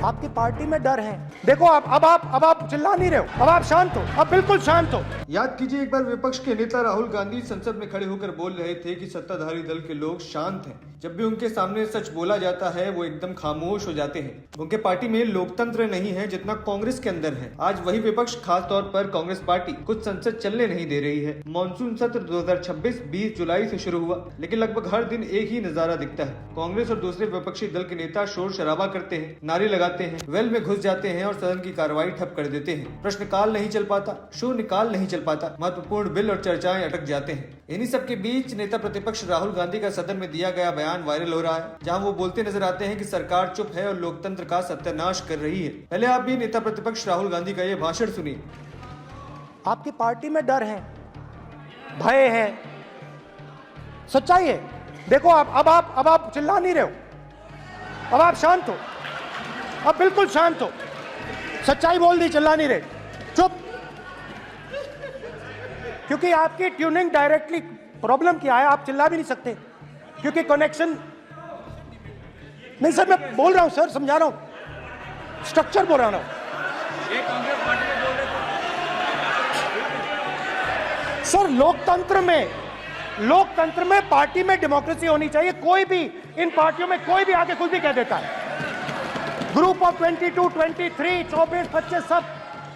आपकी पार्टी में डर है। देखो अब आप चिल्ला नहीं रहे हो, अब आप शांत हो, अब बिल्कुल शांत हो। याद कीजिए, एक बार विपक्ष के नेता राहुल गांधी संसद में खड़े होकर बोल रहे थे कि सत्ताधारी दल के लोग शांत हैं। जब भी उनके सामने सच बोला जाता है वो एकदम खामोश हो जाते हैं। उनके पार्टी में लोकतंत्र नहीं है जितना कांग्रेस के अंदर है। आज वही विपक्ष, खास तौर पर कांग्रेस पार्टी, कुछ संसद चलने नहीं दे रही है। मॉनसून सत्र 2026 20 जुलाई से शुरू हुआ, लेकिन लगभग हर दिन एक ही नजारा दिखता है। कांग्रेस और दूसरे विपक्षी दल के नेता शोर शराबा करते हैं, नारे लगाते हैं, वेल में घुस जाते हैं और सदन की कार्रवाई ठप कर देते हैं। प्रश्नकाल नहीं चल पाता, शून्यकाल नहीं चल पाता, महत्वपूर्ण बिल और चर्चाएं अटक जाते हैं। इन्हीं सबके बीच नेता प्रतिपक्ष राहुल गांधी का सदन में दिया गया बयान वायरल हो रहा है, जहां वो बोलते नजर आते हैं कि सरकार चुप है और लोकतंत्र का सत्यानाश कर रही है। पहले आप भी नेता प्रतिपक्ष राहुल गांधी का ये भाषण सुनिए। आपकी पार्टी में डर है, भय है, सच्चाई है। देखो अब आप चिल्ला नहीं रहे हो, अब आप शांत हो, अब बिल्कुल शांत हो। सच्चाई बोल दी, चिल्ला नहीं रहे, चुप। क्योंकि आपकी ट्यूनिंग डायरेक्टली, प्रॉब्लम क्या है, आप चिल्ला भी नहीं सकते क्योंकि कनेक्शन नहीं। सर मैं बोल रहा हूं, सर समझा रहा हूं, स्ट्रक्चर बोल रहा हूं। सर लोकतंत्र में पार्टी में डेमोक्रेसी होनी चाहिए। कोई भी इन पार्टियों में कोई भी आके कुछ भी कह देता है। ग्रुप ऑफ 22, 23, 24, 25 सब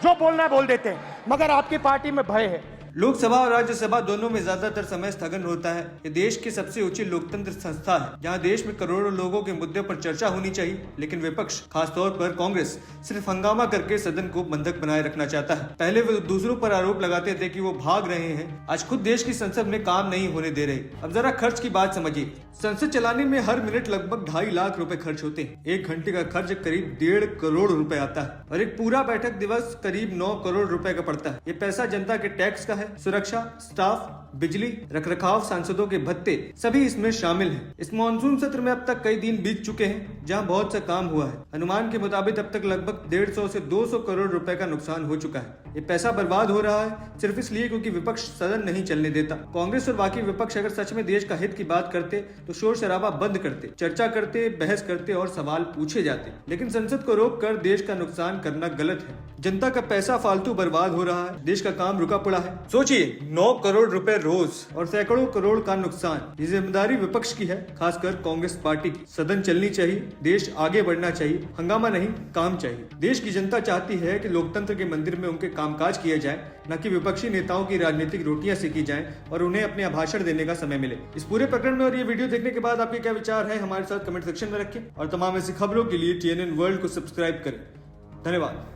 जो बोलना है बोल देते हैं, मगर आपकी पार्टी में भय है। लोकसभा और राज्यसभा दोनों में ज्यादातर समय स्थगन होता है। ये देश की सबसे ऊंची लोकतंत्र संस्था है, जहां देश में करोड़ों लोगों के मुद्दे पर चर्चा होनी चाहिए। लेकिन विपक्ष, खासतौर पर कांग्रेस, सिर्फ हंगामा करके सदन को बंधक बनाए रखना चाहता है। पहले वो दूसरों पर आरोप लगाते थे कि वो भाग रहे हैं, आज खुद देश की संसद में काम नहीं होने दे रहे। अब जरा खर्च की बात समझिए। संसद चलाने में हर मिनट लगभग 2.5 लाख रुपए खर्च होते हैं। 1 घंटे का खर्च करीब 1.5 करोड़ रुपए आता है और एक पूरा बैठक दिवस करीब 9 करोड़ रुपए का पड़ता है। ये पैसा जनता के टैक्स का है। सुरक्षा, स्टाफ, बिजली, रखरखाव, सांसदों के भत्ते, सभी इसमें शामिल हैं। इस मानसून सत्र में अब तक कई दिन बीत चुके हैं, जहां बहुत सा काम हुआ है। अनुमान के मुताबिक अब तक लगभग 150 से 200 करोड़ रुपए का नुकसान हो चुका है। ये पैसा बर्बाद हो रहा है सिर्फ इसलिए क्योंकि विपक्ष सदन नहीं चलने देता। कांग्रेस और बाकी विपक्ष अगर सच में देश का हित की बात करते तो शोर शराबा बंद करते, चर्चा करते, बहस करते और सवाल पूछे जाते। लेकिन संसद को रोक कर देश का नुकसान करना गलत है। जनता का पैसा फालतू बर्बाद हो रहा है, देश का काम रुका पड़ा है। सोचिए, 9 करोड़ रुपए रोज और सैकड़ों करोड़ का नुकसान। ये जिम्मेदारी विपक्ष की है, खासकर कांग्रेस पार्टी की। सदन चलनी चाहिए, देश आगे बढ़ना चाहिए, हंगामा नहीं, काम चाहिए। देश की जनता चाहती है कि लोकतंत्र के मंदिर में उनके कामकाज किया जाए, न कि विपक्षी नेताओं की राजनीतिक रोटियां सेकी जाएं और उन्हें अपने भाषण देने का समय मिले। इस पूरे प्रकरण में और ये वीडियो देखने के बाद आपके क्या विचार है, हमारे साथ कमेंट सेक्शन में रखें और तमाम ऐसी खबरों के लिए TNN वर्ल्ड को सब्सक्राइब करें। धन्यवाद।